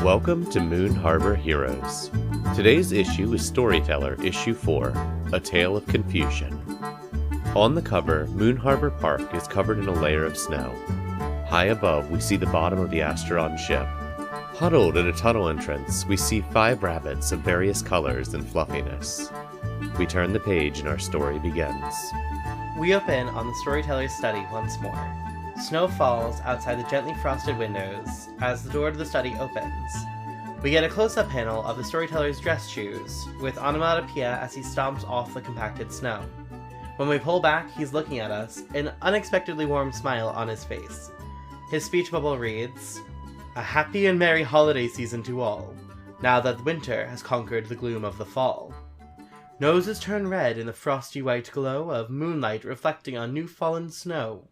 Welcome to Moon Harbor Heroes. Today's issue is Storyteller, Issue 4, A Tale of Confusion. On the cover, Moon Harbor Park is covered in a layer of snow. High above, we see the bottom of the Asteron ship. Huddled at a tunnel entrance, we see 5 rabbits of various colors and fluffiness. We turn the page and our story begins. We open on the storyteller's study once more. Snow falls outside the gently frosted windows as the door to the study opens. We get a close-up panel of the storyteller's dress shoes, with onomatopoeia as he stomps off the compacted snow. When we pull back, he's looking at us, an unexpectedly warm smile on his face. His speech bubble reads, "A happy and merry holiday season to all, now that winter has conquered the gloom of the fall." Noses turn red in the frosty white glow of moonlight reflecting on new-fallen snow.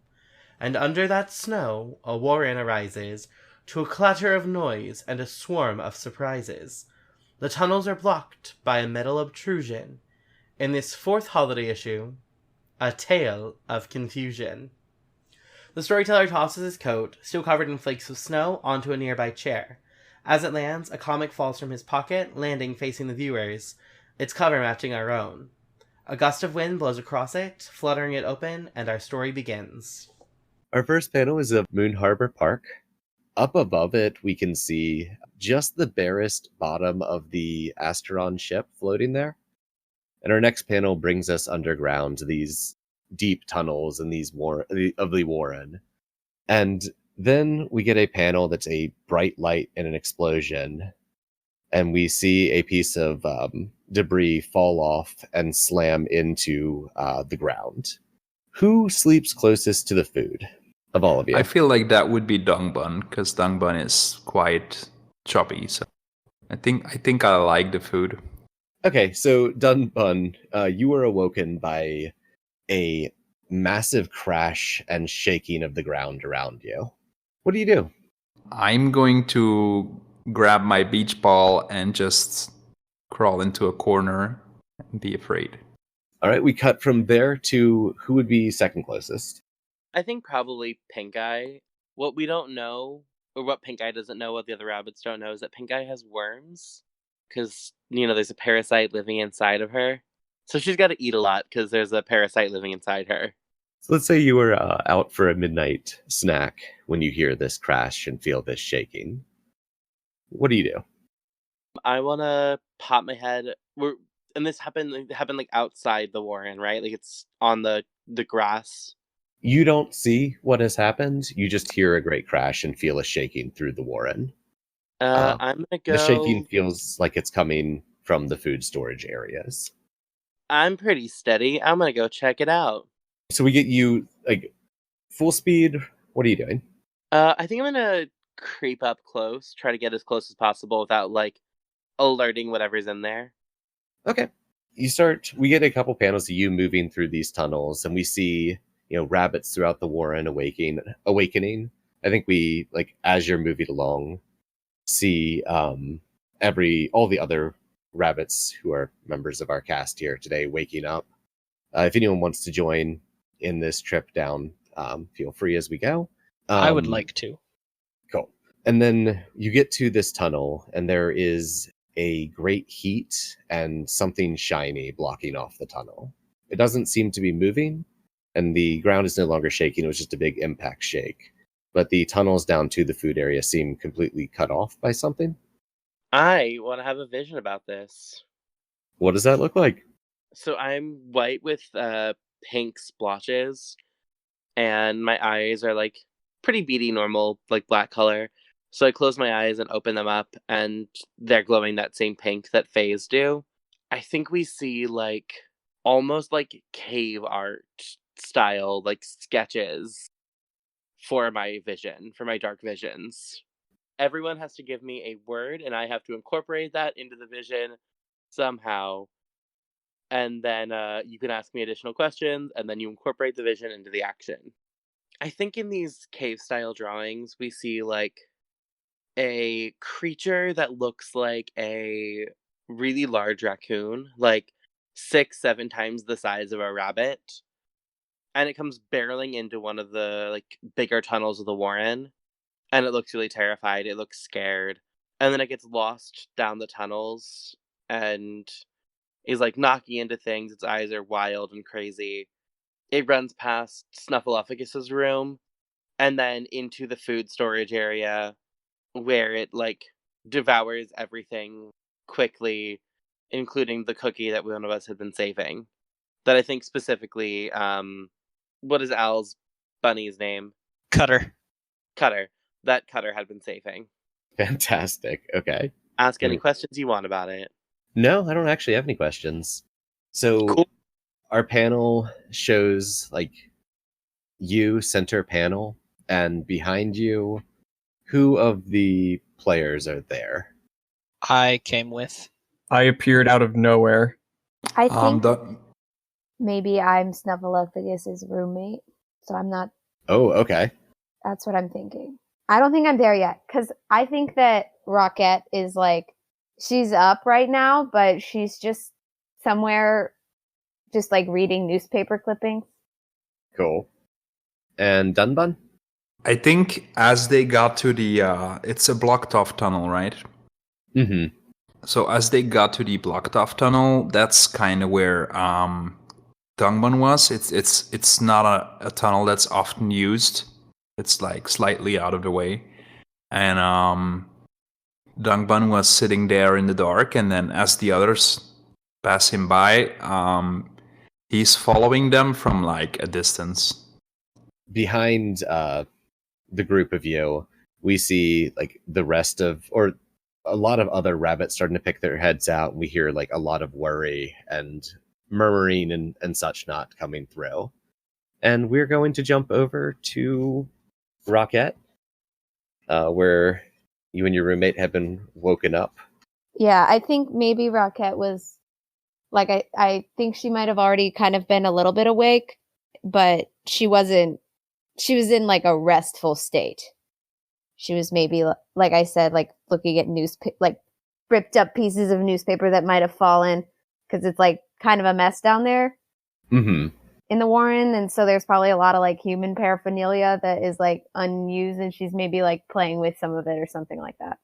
And under that snow, a warren arises, to a clatter of noise and a swarm of surprises. The tunnels are blocked by a metal obtrusion. In this 4th holiday issue, A Tale of Confusion. The storyteller tosses his coat, still covered in flakes of snow, onto a nearby chair. As it lands, a comic falls from his pocket, landing facing the viewers, its cover matching our own. A gust of wind blows across it, fluttering it open, and our story begins. Our first panel is of Moon Harbor Park. Up above it, we can see just the barest bottom of the Asteron ship floating there. And our next panel brings us underground to these deep tunnels and of the Warren. And then we get a panel that's a bright light and an explosion. And we see a piece of debris fall off and slam into the ground. Who sleeps closest to the food of all of you? I feel like that would be Dongbun, because Dongbun is quite choppy. So I think I like the food. Okay, so Dunbun, you were awoken by a massive crash and shaking of the ground around you. What do you do? I'm going to grab my beach ball and just crawl into a corner and be afraid. All right, we cut from there to who would be second closest. I think probably Pink Eye. What we don't know, or what Pink Eye doesn't know, what the other rabbits don't know, is that Pink Eye has worms. Because, there's a parasite living inside of her. So she's got to eat a lot because there's a parasite living inside her. So let's say you were out for a midnight snack when you hear this crash and feel this shaking. What do you do? I want to pop my head. And this happened like outside the Warren, right? Like it's on the grass. You don't see what has happened. You just hear a great crash and feel a shaking through the Warren. I'm gonna go. The shaking feels like it's coming from the food storage areas. I'm pretty steady. I'm gonna go check it out. So we get you like full speed. What are you doing? I think I'm gonna creep up close, try to get as close as possible without like alerting whatever's in there. Okay. We get a couple panels of you moving through these tunnels, and we see, rabbits throughout the Warren awakening. I think we, as you're moving along, see all the other rabbits who are members of our cast here today waking up. If anyone wants to join in this trip down, feel free as we go. I would like to. Cool. And then you get to this tunnel, and there is a great heat and something shiny blocking off the tunnel. It doesn't seem to be moving, and the ground is no longer shaking. It was just a big impact shake. But the tunnels down to the food area seem completely cut off by something. I want to have a vision about this. What does that look like? So I'm white with pink splotches, and my eyes are like pretty beady, normal, like black color. So I close my eyes and open them up, and they're glowing that same pink that Fays do. I think we see like almost like cave art style, like sketches for my vision, for my dark visions. Everyone has to give me a word, and I have to incorporate that into the vision somehow. And then you can ask me additional questions, and then you incorporate the vision into the action. I think in these cave-style drawings, we see like a creature that looks like a really large raccoon, like 6-7 times the size of a rabbit. And it comes barreling into one of the like bigger tunnels of the Warren. And it looks really terrified. It looks scared. and then it gets lost down the tunnels and is like knocking into things. Its eyes are wild and crazy. It runs past Snuffleupagus' room and then into the food storage area where it like devours everything quickly, including the cookie that one of us had been saving. That I think specifically, what is Al's bunny's name? Cutter. Cutter. That Cutter had been saving. Fantastic. Okay. Ask any questions you want about it. No, I don't actually have any questions. So Cool. our panel shows like you center panel, and behind you, who of the players are there? I came with. I appeared out of nowhere. I think The, maybe I'm Snuffleupagus' roommate, so I'm not. Oh, okay. That's what I'm thinking. I don't think I'm there yet, because I think that Rocket is like, she's up right now, but she's just somewhere just like reading newspaper clippings. Cool. And Dunbun? I think as they got to the, it's a blocked off tunnel, right? Mm-hmm. So as they got to the blocked off tunnel, that's kind of where Dungbun was. It's not a tunnel that's often used. It's like slightly out of the way, and Dungbun was sitting there in the dark. And then as the others pass him by, he's following them from like a distance. Behind the group of you, we see like the rest of, or a lot of other rabbits starting to pick their heads out. And we hear like a lot of worry and murmuring and such not coming through. And we're going to jump over to Rocket, where you and your roommate have been woken up. Yeah, I think maybe Rocket was like, I think she might have already kind of been a little bit awake, but she wasn't. She was in like a restful state. She was maybe, like I said, like looking at like ripped up pieces of newspaper that might have fallen, because it's like kind of a mess down there. Mm-hmm. In the Warren, and so there's probably a lot of like human paraphernalia that is like unused, and she's maybe like playing with some of it or something like that.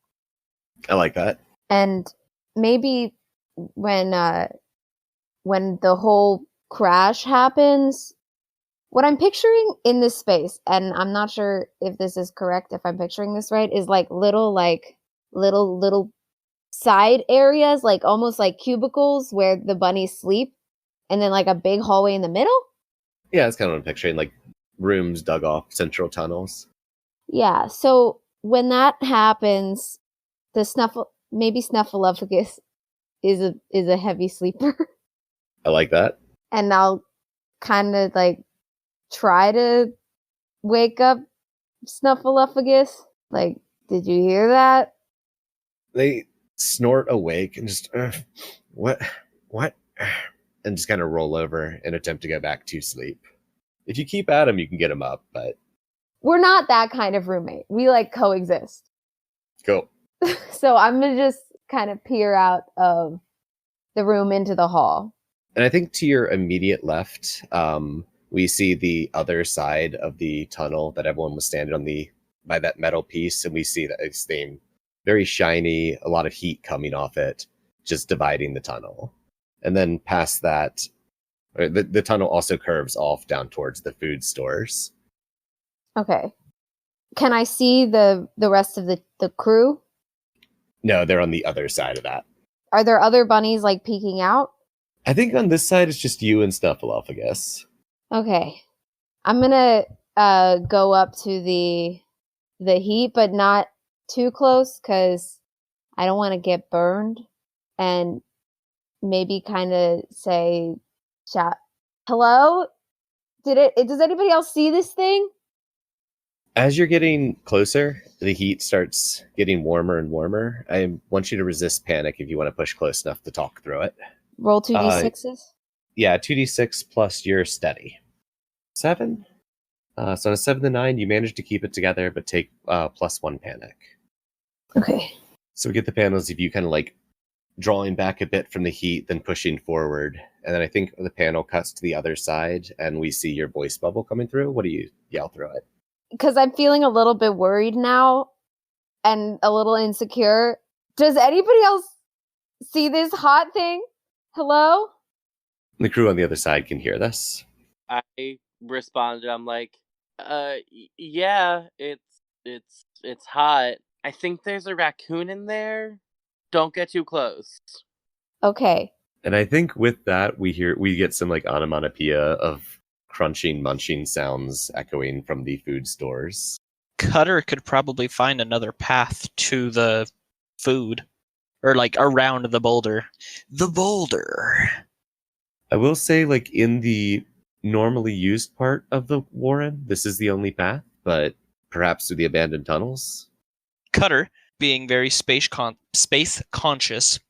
I like that. And maybe when the whole crash happens, what I'm picturing in this space, and I'm not sure if this is correct, if I'm picturing this right, is like little side areas, like almost like cubicles where the bunnies sleep, and then like a big hallway in the middle. Yeah, that's kind of what I'm picturing, like rooms dug off central tunnels. Yeah, so when that happens, maybe Snuffleupagus is a heavy sleeper. I like that. And I'll kind of like try to wake up Snuffleupagus. Like, did you hear that? They snort awake and just, what, and just kind of roll over and attempt to go back to sleep. If you keep at them, you can get them up, but We're not that kind of roommate. We like coexist. cool. So I'm gonna just kind of peer out of the room into the hall. And I think to your immediate left, we see the other side of the tunnel that everyone was standing on by that metal piece, and we see that it's very shiny, a lot of heat coming off it, just dividing the tunnel. And then past that, the tunnel also curves off down towards the food stores. Okay. Can I see the rest of the crew? No, they're on the other side of that. Are there other bunnies like peeking out? I think on this side it's just you and Snuffleupagus. Okay. I'm gonna go up to the heat, but not too close, because I don't want to get burned. And maybe kind of say, "Chat, hello? Does anybody else see this thing?" As you're getting closer, the heat starts getting warmer and warmer. I want you to resist panic if you want to push close enough to talk through it. Roll 2d6s. Yeah, 2d6 plus your steady. 7? So on a 7 to 9, you manage to keep it together, but take +1 panic. Okay. So we get the panels of you kind of like drawing back a bit from the heat, then pushing forward. And then I think the panel cuts to the other side, and we see your voice bubble coming through. What do you yell through it? Because I'm feeling a little bit worried now and a little insecure. Does anybody else see this hot thing? Hello? The crew on the other side can hear this. I responded. I'm like, yeah, it's hot. I think there's a raccoon in there. Don't get too close. Okay. And I think with that, we get some like onomatopoeia of crunching, munching sounds echoing from the food stores. Cutter could probably find another path to the food. Or like around the boulder. The boulder. I will say, like, in the normally used part of the Warren, this is the only path, but perhaps through the abandoned tunnels. Cutter, being very space conscious,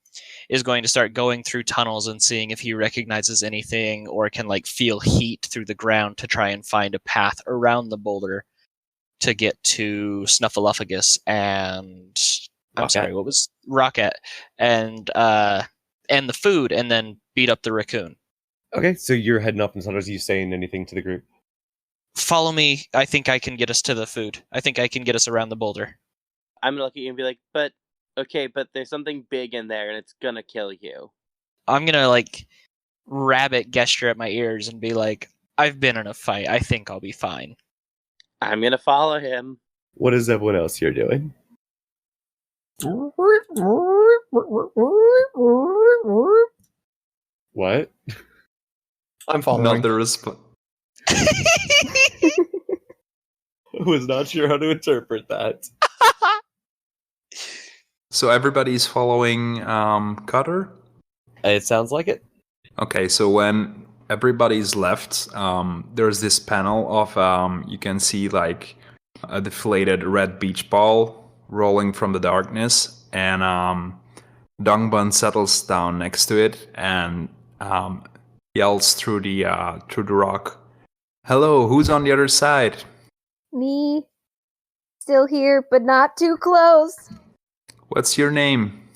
is going to start going through tunnels and seeing if he recognizes anything or can like feel heat through the ground to try and find a path around the boulder to get to Snuffleupagus and I'm sorry, what was Rocket and the food, and then beat up the raccoon. Okay, so you're heading up in the tunnels. Are you saying anything to the group? Follow me. I think I can get us to the food. I think I can get us around the boulder. I'm gonna look at you and be like, but there's something big in there and it's gonna kill you. I'm gonna like rabbit gesture at my ears and be like, I've been in a fight. I think I'll be fine. I'm gonna follow him. What is everyone else here doing? What? I'm following. Not the response. I was not sure how to interpret that. So everybody's following Cutter? It sounds like it. Okay, so when everybody's left, there's this panel of you can see like a deflated red beach ball rolling from the darkness, and Dongbun settles down next to it and yells through the rock, "Hello, who's on the other side?" Me. Still here, but not too close. What's your name?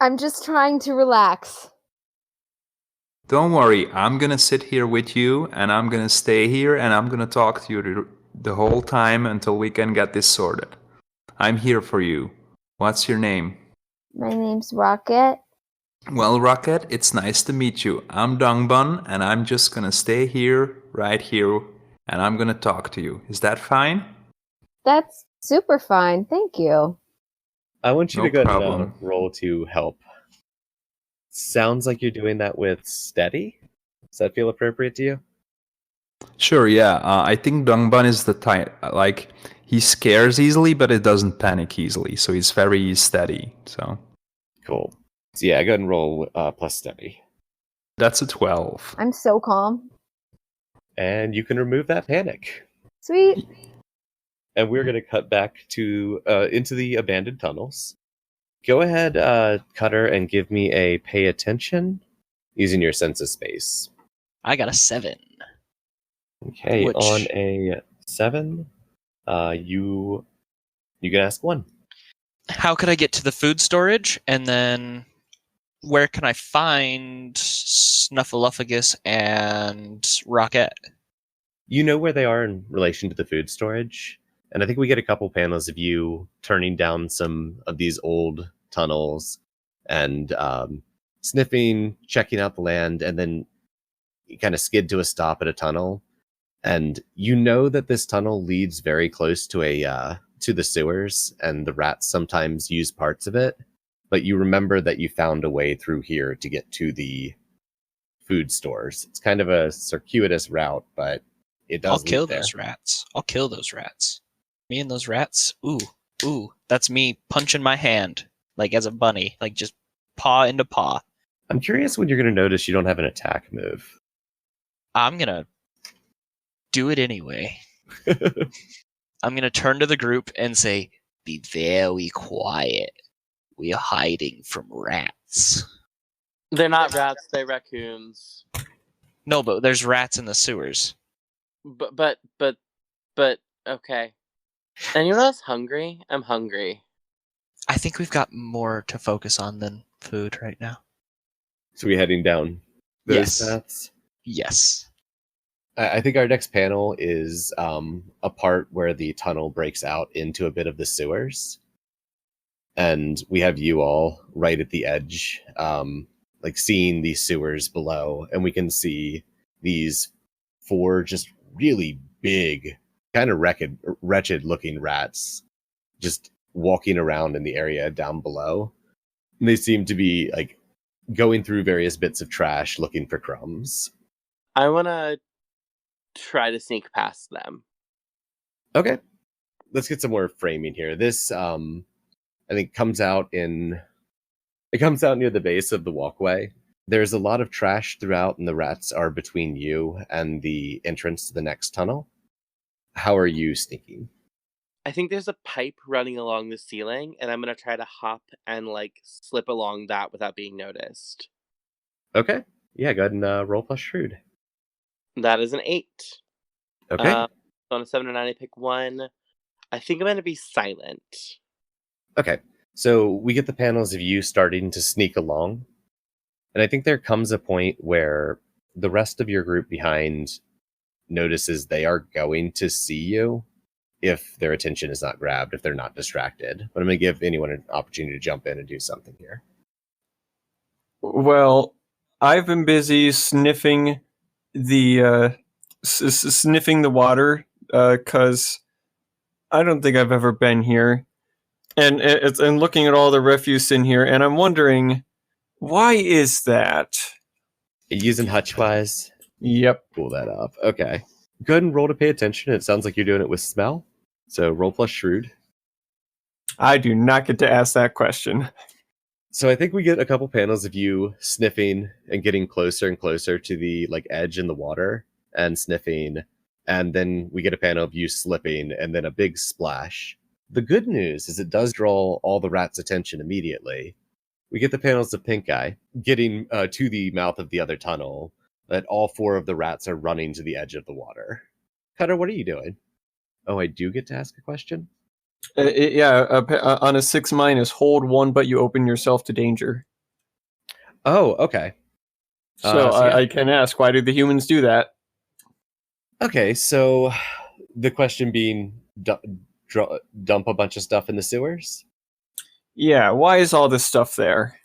I'm just trying to relax. Don't worry, I'm gonna sit here with you, and I'm gonna stay here, and I'm gonna talk to you the whole time until we can get this sorted. I'm here for you. What's your name? My name's Rocket. Well, Rocket, it's nice to meet you. I'm Dongbun, and I'm just gonna stay here, right here, and I'm gonna talk to you. Is that fine? That's super fine. Thank you. I want you No to go problem. and roll to help. Sounds like you're doing that with steady. Does that feel appropriate to you? Sure, yeah. I think Dongbun is the type, like, he scares easily, but it doesn't panic easily, so he's very steady, so. Cool. So yeah, go ahead and roll plus steady. That's a 12. I'm so calm. And you can remove that panic. Sweet. And we're going to cut back to into the abandoned tunnels. Go ahead, Cutter, and give me a pay attention using your sense of space. I got a 7. Okay, Which- on a 7, you can ask 1. How could I get to the food storage? And then where can I find Snuffleupagus and Rocket? You know where they are in relation to the food storage. And I think we get a couple panels of you turning down some of these old tunnels and sniffing, checking out the land, and then you kind of skid to a stop at a tunnel. And you know that this tunnel leads very close to to the sewers, and the rats sometimes use parts of it. But you remember that you found a way through here to get to the food stores. It's kind of a circuitous route, but it does. I'll kill lead there. those rats. I'll kill those rats. Me and those rats. Ooh. That's me punching my hand like as a bunny, like just paw into paw. I'm curious when you're going to notice you don't have an attack move. I'm gonna do it anyway. I'm gonna turn to the group and say, "Be very quiet. We are hiding from rats." They're not rats, they're raccoons. No, but there's rats in the sewers. But okay. Anyone else hungry? I'm hungry. I think we've got more to focus on than food right now. So we heading down those Yes. paths. Yes. I think our next panel is a part where the tunnel breaks out into a bit of the sewers. And we have you all right at the edge, like seeing these sewers below, and we can see these 4 just really big, kind of wretched looking rats just walking around in the area down below. And they seem to be like going through various bits of trash looking for crumbs. I want to try to sneak past them. Okay. Let's get some more framing here. This I think comes out near the base of the walkway. There's a lot of trash throughout, and the rats are between you and the entrance to the next tunnel. How are you sneaking? I think there's a pipe running along the ceiling, and I'm going to try to hop and like slip along that without being noticed. Okay. Yeah, go ahead and roll plus shrewd. That is an 8. Okay. On a 7 or 9, I pick 1. I think I'm going to be silent. Okay. So we get the panels of you starting to sneak along. And I think there comes a point where the rest of your group behind notices they are going to see you if their attention is not grabbed, if they're not distracted. But I'm going to give anyone an opportunity to jump in and do something here. Well, I've been busy sniffing the water because I don't think I've ever been here, and looking at all the refuse in here, and I'm wondering, why is that? Using Hutchwise? Yep. Pull that up. Okay. Go ahead and roll to pay attention. It sounds like you're doing it with smell. So roll plus shrewd. I do not get to ask that question. So I think we get a couple panels of you sniffing and getting closer and closer to the like edge in the water and sniffing. And then we get a panel of you slipping and then a big splash. The good news is it does draw all the rats' attention immediately. We get the panels of Pink Eye getting to the mouth of the other tunnel, that all 4 of the rats are running to the edge of the water. Cutter, what are you doing? Oh, I do get to ask a question? On a 6-, hold 1, but you open yourself to danger. Oh, okay. So I can ask, why do the humans do that? Okay, so the question being, dump a bunch of stuff in the sewers? Yeah, why is all this stuff there?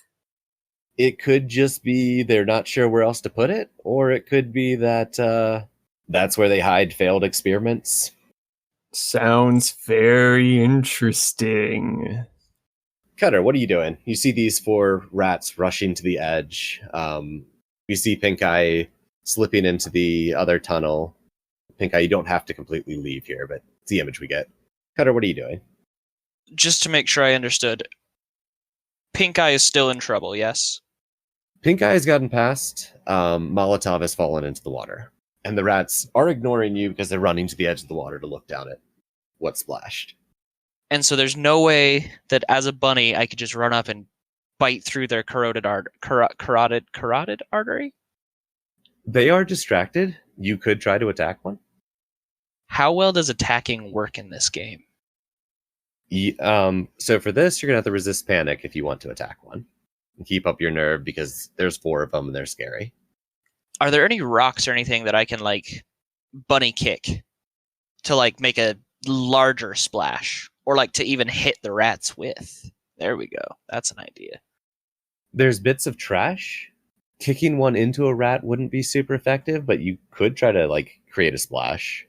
It could just be they're not sure where else to put it, or it could be that that's where they hide failed experiments. Sounds very interesting. Cutter, what are you doing? You see these 4 rats rushing to the edge. You see Pink Eye slipping into the other tunnel. Pink Eye, you don't have to completely leave here, but it's the image we get. Cutter, what are you doing? Just to make sure I understood, Pink Eye is still in trouble, yes? Pink Eye has gotten past. Molotov has fallen into the water. And the rats are ignoring you because they're running to the edge of the water to look down at what splashed. And so there's no way that as a bunny I could just run up and bite through their carotid artery? They are distracted. You could try to attack one. How well does attacking work in this game? So for this, you're going to have to resist panic if you want to attack one. And keep up your nerve because there's 4 of them and they're scary. Are there any rocks or anything that I can, like, bunny kick to, like, make a larger splash? Or, like, to even hit the rats with? There we go. That's an idea. There's bits of trash. Kicking one into a rat wouldn't be super effective, but you could try to, like, create a splash.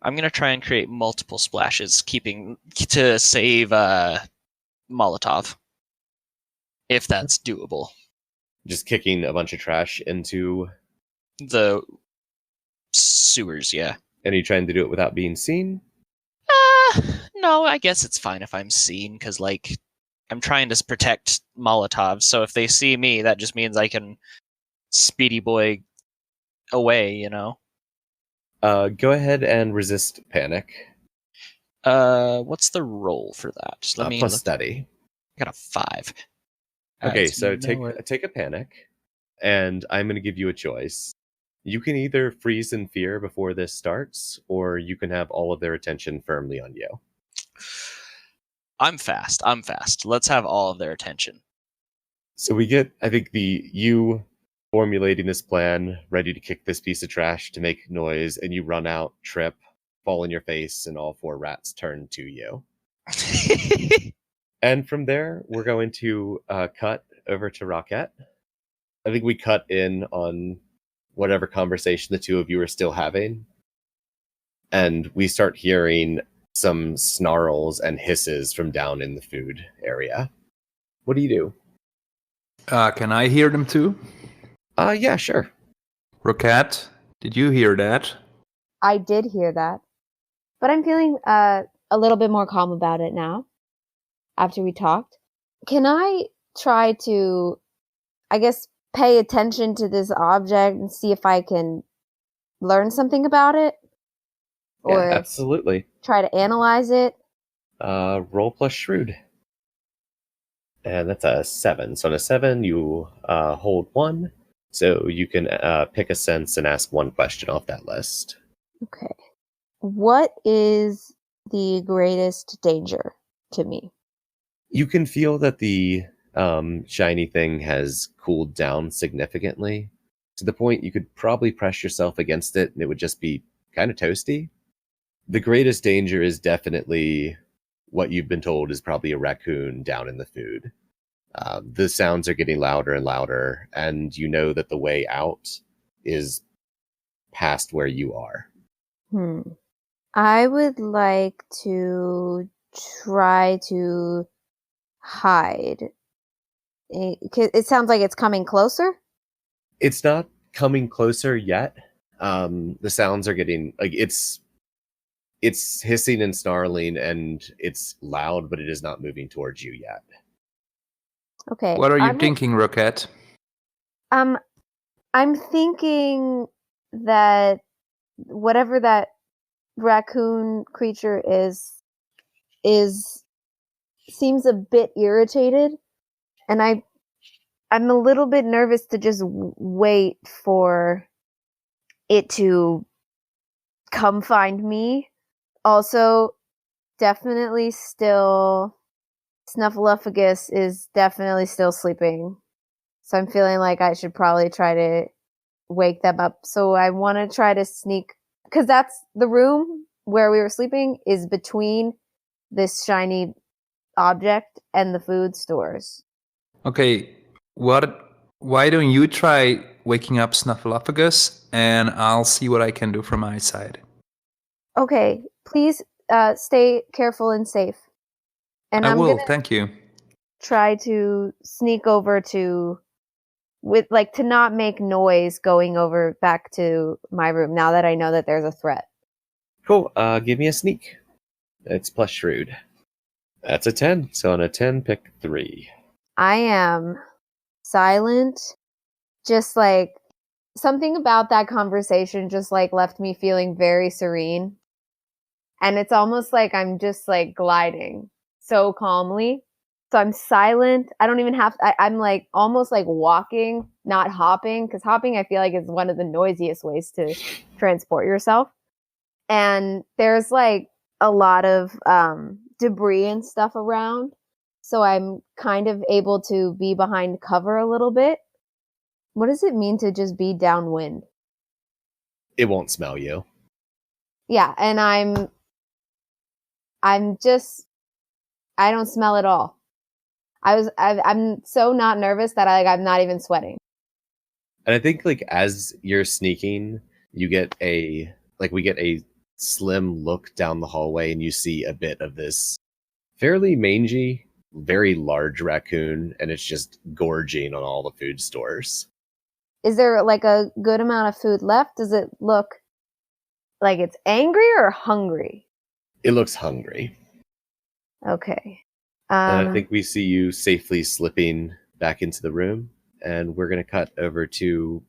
I'm going to try and create multiple splashes, to save Molotov. If that's doable. Just kicking a bunch of trash into the sewers, yeah. And are you trying to do it without being seen? No, I guess it's fine if I'm seen, because, like, I'm trying to protect Molotov, so if they see me, that just means I can speedy boy away, you know? Go ahead and resist panic. What's the roll for that? Just let me plus steady. I got a 5. Okay, so take a panic, and I'm going to give you a choice. You can either freeze in fear before this starts, or you can have all of their attention firmly on you. I'm fast. Let's have all of their attention. So we get, I think, you formulating this plan, ready to kick this piece of trash to make noise, and you run out, trip, fall on your face, and all 4 rats turn to you. And from there, we're going to cut over to Rocket. I think we cut in on whatever conversation the two of you are still having. And we start hearing some snarls and hisses from down in the food area. What do you do? Can I hear them too? Yeah, sure. Rocket, did you hear that? I did hear that. But I'm feeling a little bit more calm about it now after we talked. Can I try to, I guess, pay attention to this object and see if I can learn something about it? Or Yeah, absolutely. try to analyze it? Roll plus shrewd. And that's a 7. So on a 7, you hold 1. So you can pick a sense and ask one question off that list. Okay. What is the greatest danger to me? You can feel that the shiny thing has cooled down significantly to the point you could probably press yourself against it and it would just be kind of toasty. The greatest danger is definitely what you've been told is probably a raccoon down in the food. The sounds are getting louder and louder, and you know that the way out is past where you are. I would like to try to hide. It sounds like it's coming closer. It's not coming closer yet. The sounds are getting like it's hissing and snarling, and it's loud, but it is not moving towards you yet. Okay. What are you thinking, Rocket? I'm thinking that whatever that raccoon creature is seems a bit irritated, and I'm a little bit nervous to just wait for it to come find me. Also, definitely still Snuffleupagus is definitely still sleeping. So I'm feeling like I should probably try to wake them up. So I want to try to sneak, because that's the room where we were sleeping is between this shiny object and the food stores. Okay, why don't you try waking up Snuffleupagus, and I'll see what I can do from my side. Okay, please stay careful and safe. And I I'm will, gonna thank you. try to sneak over to not make noise going over back to my room now that I know that there's a threat. Cool. Give me a sneak. It's plus shrewd. That's a 10. So on a 10, pick 3. I am silent. Just like something about that conversation just like left me feeling very serene. And it's almost like I'm just like gliding so calmly. So I'm silent. I don't even have I'm like almost like walking, not hopping, because hopping I feel like is one of the noisiest ways to transport yourself. And there's like a lot of debris and stuff around. So I'm kind of able to be behind cover a little bit. What does it mean to just be downwind? It won't smell you. Yeah, and I'm just I don't smell at all. I'm so not nervous that I'm not even sweating. And I think like as you're sneaking, we get a slim look down the hallway and you see a bit of this fairly mangy, very large raccoon, and it's just gorging on all the food stores. Is there like a good amount of food left? Does it look like it's angry or hungry? It looks hungry. Okay. And I think we see you safely slipping back into the room, and we're going to cut over to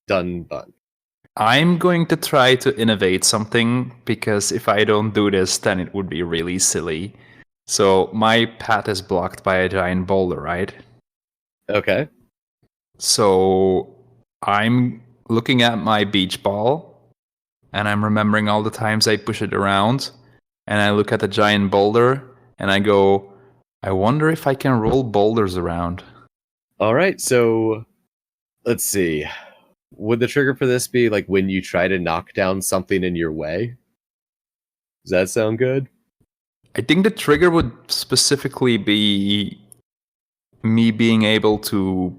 Dun Bun. I'm going to try to innovate something, because if I don't do this, then it would be really silly. So my path is blocked by a giant boulder, right? Okay. So I'm looking at my beach ball, and I'm remembering all the times I push it around, and I look at the giant boulder, and I go, I wonder if I can roll boulders around. All right, so let's see. Would the trigger for this be like when you try to knock down something in your way? Does that sound good? I think the trigger would specifically be me being able to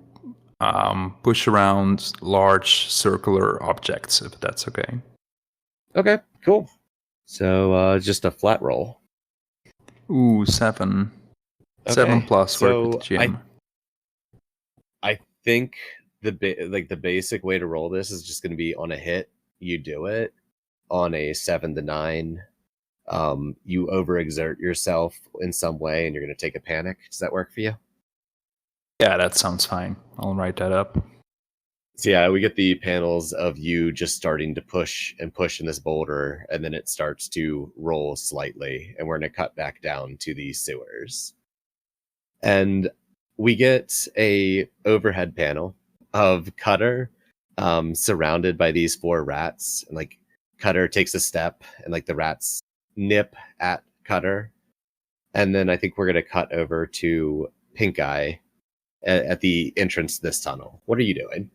push around large circular objects, if that's okay. Okay, cool. So just a flat roll. Ooh, 7. Okay, 7 plus work so with the GM. I think the basic way to roll this is just going to be on a hit, you do it. On a 7 to 9, you overexert yourself in some way, and you're going to take a panic. Does that work for you? Yeah, that sounds fine. I'll write that up. So yeah, we get the panels of you just starting to push and push in this boulder, and then it starts to roll slightly, and we're going to cut back down to the sewers. And we get a overhead panel of Cutter surrounded by these 4 rats, and like Cutter takes a step, and like the rats nip at Cutter, and then I think we're going to cut over to Pink Eye at the entrance to this tunnel. What are you doing?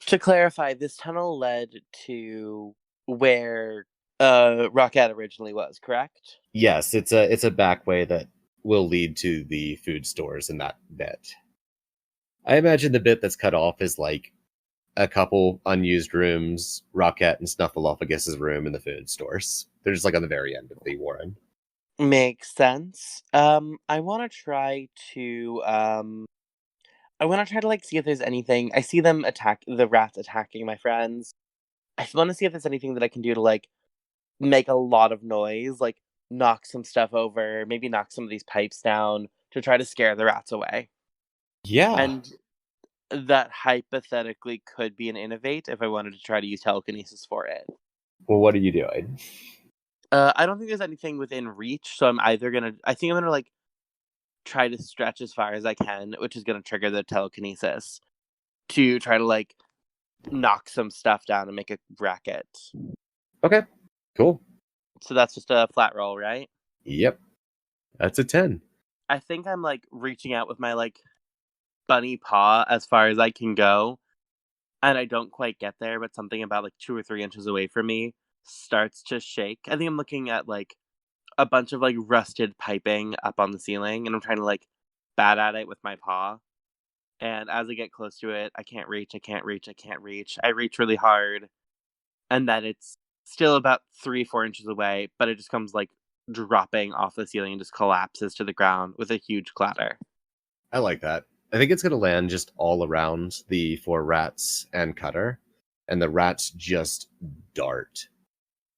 To clarify, this tunnel led to where Rocket originally was, correct? Yes, it's a back way that will lead to the food stores in that bit. I imagine the bit that's cut off is like a couple unused rooms, Rocket and Snuffleupagus' room in the food stores. They're just like on the very end of the warren. Makes sense. I want to try to like see if there's anything. I see them attack the rats attacking my friends. I want to see if there's anything that I can do to like make a lot of noise, like knock some stuff over, maybe knock some of these pipes down to try to scare the rats away. Yeah. And that hypothetically could be an innovate if I wanted to try to use telekinesis for it. Well, what are you doing? I don't think there's anything within reach, so I think I'm gonna like try to stretch as far as I can, which is gonna trigger the telekinesis to try to like knock some stuff down and make a racket. Okay, cool. So that's just a flat roll, right? Yep. That's a 10. I think I'm like reaching out with my like bunny paw as far as I can go, and I don't quite get there, but something about like 2 or 3 inches away from me starts to shake. I think I'm looking at like a bunch of like rusted piping up on the ceiling, and I'm trying to like bat at it with my paw. And as I get close to it, I can't reach. I reach really hard, and then it's still about 3-4 inches away, but it just comes like dropping off the ceiling and just collapses to the ground with a huge clatter. I like that. I think it's going to land just all around the 4 rats and Cutter, and the rats just dart.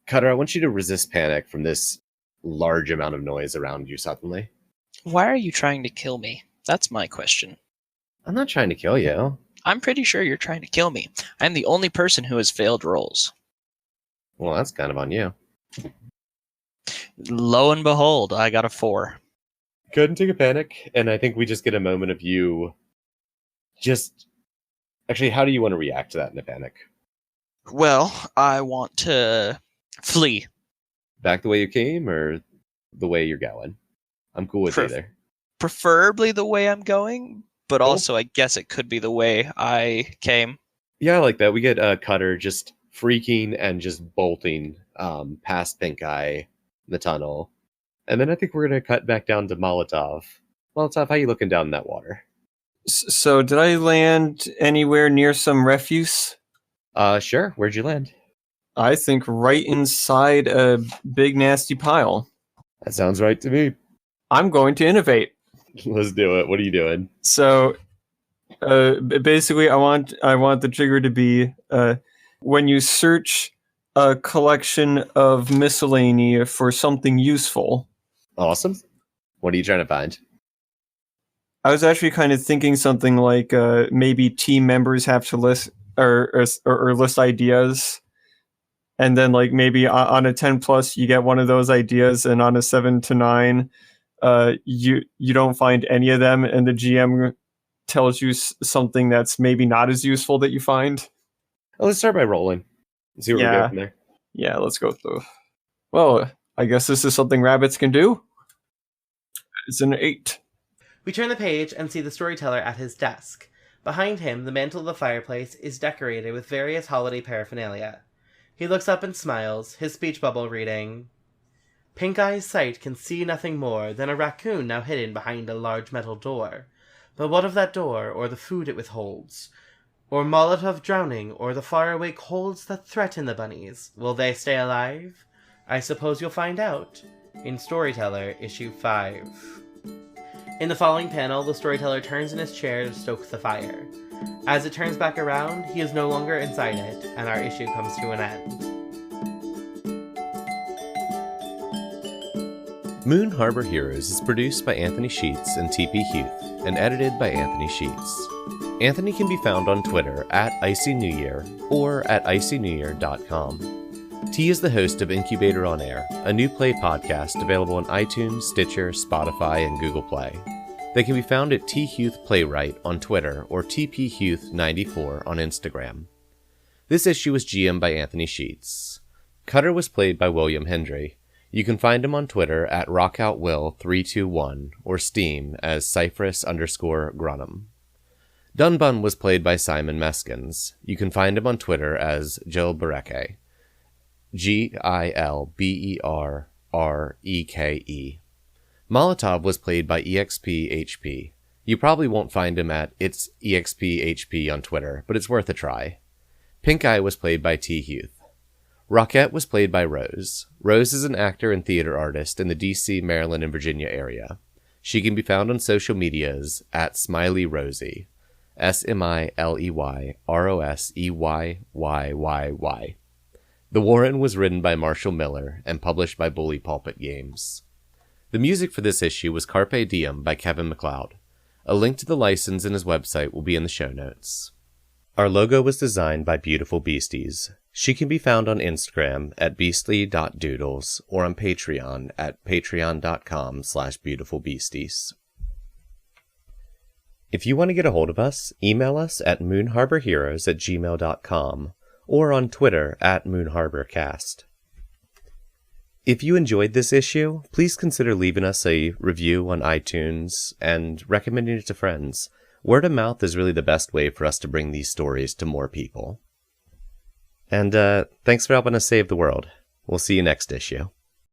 Cutter, I want you to resist panic from this large amount of noise around you suddenly. Why are you trying to kill me? That's my question. I'm not trying to kill you. I'm pretty sure you're trying to kill me. I'm the only person who has failed rolls. Well, that's kind of on you. Lo and behold, I got a 4. Go ahead and take a panic, and I think we just get a moment of you just... Actually, how do you want to react to that in a panic? Well, I want to flee. Back the way you came, or the way you're going? I'm cool with either. Preferably the way I'm going, but Cool. also I guess it could be the way I came. Yeah, I like that. We get Cutter just freaking and just bolting past Pink Eye in the tunnel. And then I think we're going to cut back down to Molotov. Molotov, how you looking down in that water? So did I land anywhere near some refuse? Sure. Where'd you land? I think right inside a big nasty pile. That sounds right to me. I'm going to innovate. Let's do it. What are you doing? So basically I want the trigger to be when you search a collection of miscellany for something useful. Awesome. What are you trying to find? I was actually kind of thinking something like maybe team members have to list or list ideas, and then like maybe on a 10 plus you get one of those ideas, and on a 7 to 9 you don't find any of them, and the GM tells you something that's maybe not as useful that you find. Oh, let's start by rolling. See where we go from there. Yeah, let's go through. Well, I guess this is something rabbits can do. It's an 8. We turn the page and see the storyteller at his desk. Behind him, the mantel of the fireplace is decorated with various holiday paraphernalia. He looks up and smiles, his speech bubble reading, Pink Eye's sight can see nothing more than a raccoon now hidden behind a large metal door. But what of that door, or the food it withholds? Or Molotov drowning, or the faraway colds that threaten the bunnies? Will they stay alive? I suppose you'll find out in Storyteller issue 5. In the following panel, the storyteller turns in his chair to stoke the fire. As it turns back around, he is no longer inside it, and our issue comes to an end. Moon Harbor Heroes is produced by Anthony Sheets and TP Huth, and edited by Anthony Sheets. Anthony can be found on Twitter at Icy New Year or at icynewyear.com. T is the host of Incubator on Air, a new play podcast available on iTunes, Stitcher, Spotify, and Google Play. They can be found at T Huth Playwright on Twitter or TPHuth94 on Instagram. This issue was GM by Anthony Sheets. Cutter was played by William Hendry. You can find him on Twitter at RockoutWill321 or Steam as Cypress_Grunham. Dunbun was played by Simon Meskins. You can find him on Twitter as Gil Bereke. GILBERREKE. Molotov was played by EXPHP. You probably won't find him at It's EXPHP on Twitter, but it's worth a try. Pink Eye was played by T. Huth. Rockette was played by Rose. Rose is an actor and theater artist in the DC, Maryland, and Virginia area. She can be found on social medias at Smiley Rosie. SMILEYROSEYYYY. The Warren was written by Marshall Miller and published by Bully Pulpit Games. The music for this issue was Carpe Diem by Kevin MacLeod. A link to the license and his website will be in the show notes. Our logo was designed by Beautiful Beasties. She can be found on Instagram at beastly.doodles or on Patreon at patreon.com/beautifulbeasties. If you want to get a hold of us, email us at moonharborheroes@gmail.com or on Twitter at moonharborcast. If you enjoyed this issue, please consider leaving us a review on iTunes and recommending it to friends. Word of mouth is really the best way for us to bring these stories to more people. And thanks for helping us save the world. We'll see you next issue.